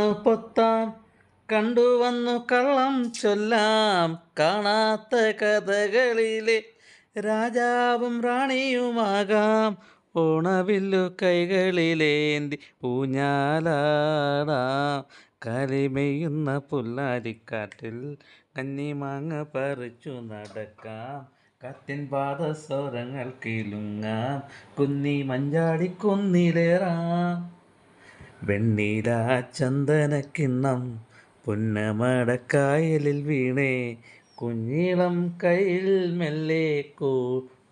പൊത്താം കണ്ടുവന്നു കള്ളം ചൊല്ലാം കാണാത്ത കഥകളിലെ രാജാവും റാണിയുമാകാം. ഓണവില്ലു കൈകളിലേന്തി ഊഞ്ഞാലാടാം. കലിമെയ്യുന്ന പുല്ലാരിക്കാട്ടിൽ കന്നിമാങ്ങ പറിച്ചു നടക്കാം. കാറ്റിൻ പാദസ്വരങ്ങൾ കിലുങ്ങാം. കുന്നി മഞ്ചാടി കുന്നിലേറാം. വെണ്ണീല ചന്ദനക്കിണ്ണം പുന്നമടക്കായലിൽ വീണേ. കുഞ്ഞിളം കയ്യിൽ മെല്ലെ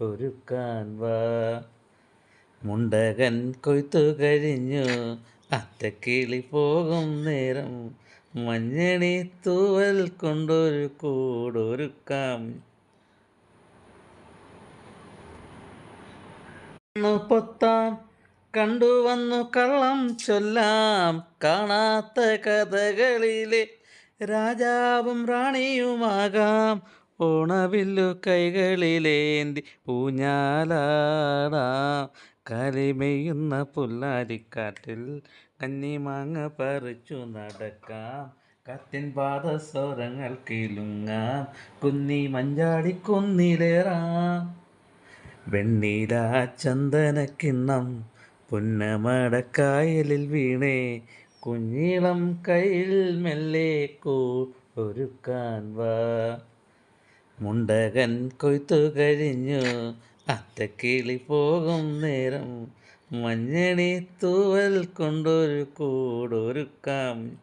ഒരുക്കാൻ വാ. മുണ്ടകൻ കൊയ്ത്തു കഴിഞ്ഞു അത്തക്കിളി പോകും നേരം. മഞ്ഞണി തൂവൽ കൊണ്ടൊരു കൂടൊരുക്കാം. പൊത്താം കണ്ടുവന്നു കള്ളം ചൊല്ലാം കാണാത്ത കഥകളിലെ രാജാവും റാണിയുമാകാം. ഓണവില്ലു കൈകളിലേന്തി ഊഞ്ഞാലാടാം. കലിമെയ്യുന്ന പുല്ലാരിക്കാട്ടിൽ കന്നിമാങ്ങ പറിച്ചു നടക്കാം. കാറ്റിൻ പാദസ്വരങ്ങൾ കിലുങ്ങാം. കുന്നി മഞ്ചാടി കുന്നിലേറാം. വെണ്ണീല ചന്ദനക്കിണ്ണം പുന്നമടക്കായലിൽ വീണേ. കുഞ്ഞിളം കയ്യിൽ മെല്ലെ ഒരുക്കാൻ വാ. മുണ്ടകൻ കൊയ്ത്തു കഴിഞ്ഞു അത്തക്കിളി പോകും നേരം. മഞ്ഞണി തൂവൽ കൊണ്ടൊരു കൂടൊരുക്കാം.